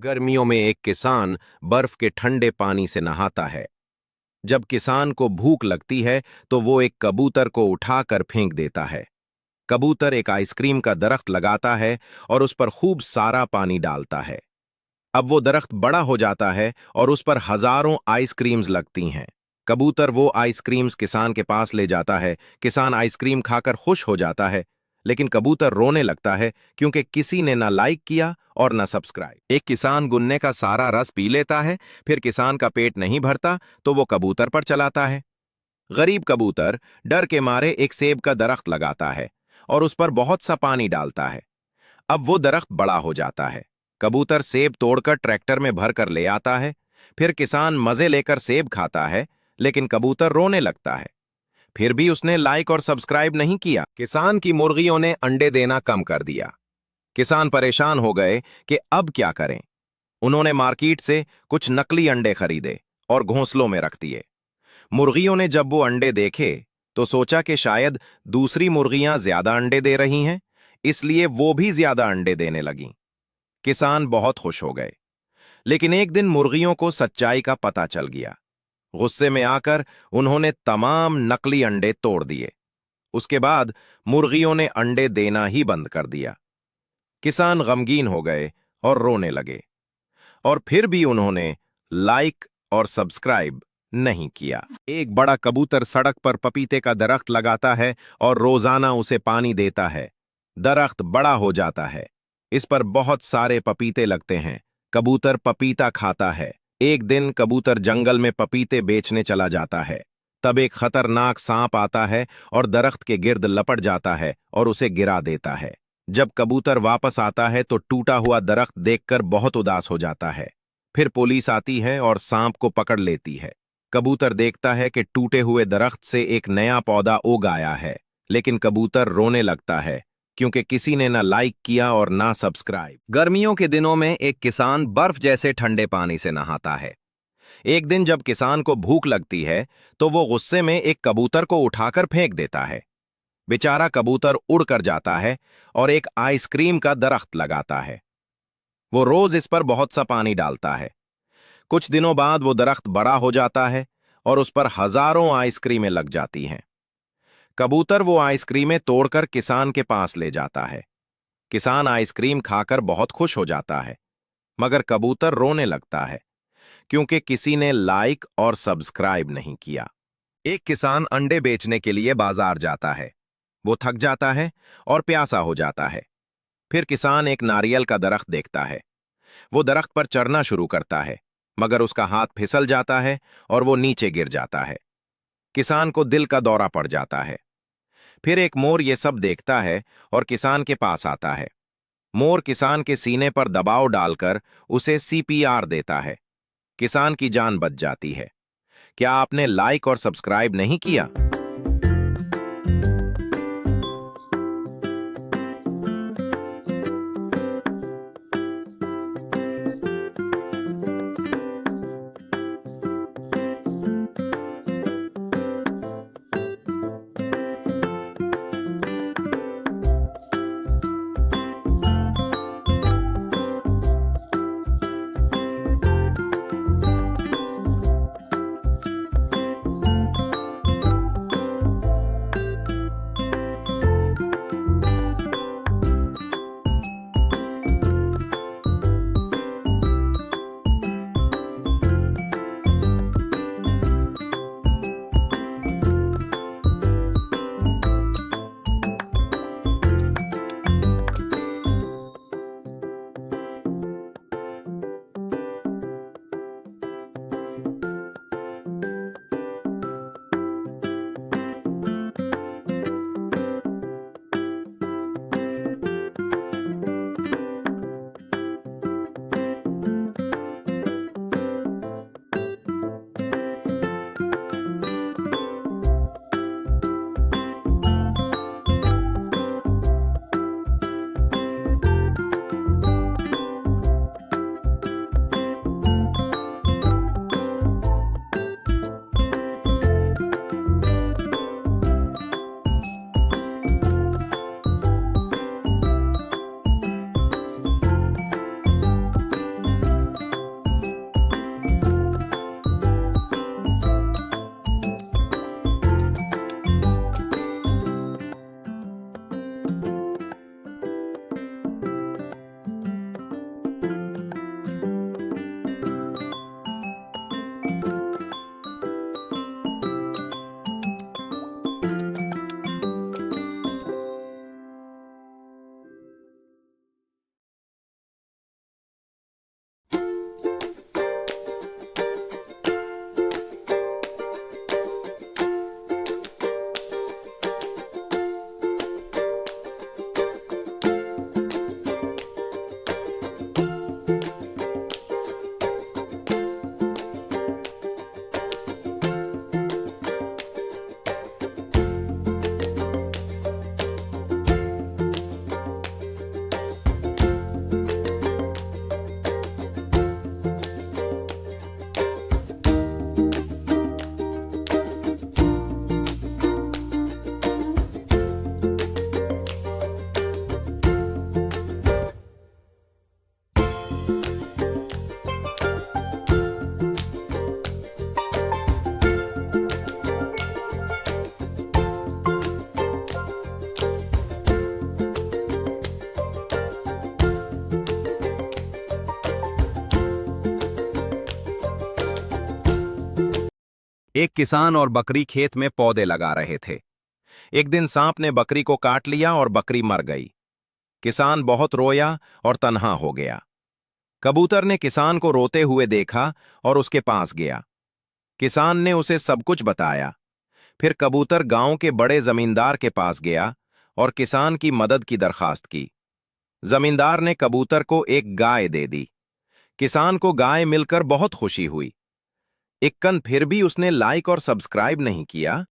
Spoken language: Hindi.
गर्मियों में एक किसान बर्फ के ठंडे पानी से नहाता है। जब किसान को भूख लगती है तो वो एक कबूतर को उठाकर फेंक देता है। कबूतर एक आइसक्रीम का दरख्त लगाता है और उस पर खूब सारा पानी डालता है। अब वो दरख्त बड़ा हो जाता है और उस पर हजारों आइसक्रीम्स लगती हैं। कबूतर वो आइसक्रीम्स किसान के पास ले जाता है। किसान आइसक्रीम खाकर खुश हो जाता है, लेकिन कबूतर रोने लगता है क्योंकि किसी ने ना लाइक किया और ना सब्सक्राइब। एक किसान गुन्ने का सारा रस पी लेता है, फिर किसान का पेट नहीं भरता तो वो कबूतर पर चलाता है। गरीब कबूतर डर के मारे एक सेब का दरख्त लगाता है और उस पर बहुत सा पानी डालता है। अब वो दरख्त बड़ा हो जाता है। कबूतर सेब तोड़कर ट्रैक्टर में भर कर ले आता है। फिर किसान मजे लेकर सेब खाता है, लेकिन कबूतर रोने लगता है। फिर भी उसने लाइक और सब्सक्राइब नहीं किया। किसान की मुर्गियों ने अंडे देना कम कर दिया। किसान परेशान हो गए कि अब क्या करें। उन्होंने मार्केट से कुछ नकली अंडे खरीदे और घोंसलों में रख दिए। मुर्गियों ने जब वो अंडे देखे तो सोचा कि शायद दूसरी मुर्गियां ज्यादा अंडे दे रही हैं, इसलिए वो भी ज्यादा अंडे देने लगीं। किसान बहुत खुश हो गए। लेकिन एक दिन मुर्गियों को सच्चाई का पता चल गया। गुस्से में आकर उन्होंने तमाम नकली अंडे तोड़ दिए। उसके बाद मुर्गियों ने अंडे देना ही बंद कर दिया। किसान गमगीन हो गए और रोने लगे, और फिर भी उन्होंने लाइक और सब्सक्राइब नहीं किया। एक बड़ा कबूतर सड़क पर पपीते का दरख्त लगाता है और रोजाना उसे पानी देता है। दरख्त बड़ा हो जाता है। इस पर बहुत सारे पपीते लगते हैं। कबूतर पपीता खाता है। एक दिन कबूतर जंगल में पपीते बेचने चला जाता है। तब एक खतरनाक सांप आता है और दरख्त के गिर्द लपट जाता है और उसे गिरा देता है। जब कबूतर वापस आता है तो टूटा हुआ दरख्त देखकर बहुत उदास हो जाता है। फिर पुलिस आती है और सांप को पकड़ लेती है। कबूतर देखता है कि टूटे हुए दरख्त से एक नया पौधा उग आया है, लेकिन कबूतर रोने लगता है क्योंकि किसी ने ना लाइक किया और ना सब्सक्राइब। गर्मियों के दिनों में एक किसान बर्फ जैसे ठंडे पानी से नहाता है। एक दिन जब किसान को भूख लगती है तो वो गुस्से में एक कबूतर को उठाकर फेंक देता है। बेचारा कबूतर उड़कर जाता है और एक आइसक्रीम का दरख्त लगाता है। वो रोज इस पर बहुत सा पानी डालता है। कुछ दिनों बाद वो दरख्त बड़ा हो जाता है और उस पर हजारों आइसक्रीमें लग जाती हैं। कबूतर वो आइसक्रीमें तोड़कर किसान के पास ले जाता है। किसान आइसक्रीम खाकर बहुत खुश हो जाता है, मगर कबूतर रोने लगता है क्योंकि किसी ने लाइक और सब्सक्राइब नहीं किया। एक किसान अंडे बेचने के लिए बाजार जाता है। वो थक जाता है और प्यासा हो जाता है। फिर किसान एक नारियल का दरख्त देखता है। वो दरख्त पर चढ़ना शुरू करता है, मगर उसका हाथ फिसल जाता है और वो नीचे गिर जाता है। किसान को दिल का दौरा पड़ जाता है। फिर एक मोर ये सब देखता है और किसान के पास आता है। मोर किसान के सीने पर दबाव डालकर उसे सीपीआर देता है। किसान की जान बच जाती है। क्या आपने लाइक और सब्सक्राइब नहीं किया? एक किसान और बकरी खेत में पौधे लगा रहे थे। एक दिन सांप ने बकरी को काट लिया और बकरी मर गई। किसान बहुत रोया और तन्हा हो गया। कबूतर ने किसान को रोते हुए देखा और उसके पास गया। किसान ने उसे सब कुछ बताया। फिर कबूतर गांव के बड़े जमींदार के पास गया और किसान की मदद की दरखास्त की। जमींदार ने कबूतर को एक गाय दे दी। किसान को गाय मिलकर बहुत खुशी हुई। इक्कन फिर भी उसने लाइक और सब्सक्राइब नहीं किया।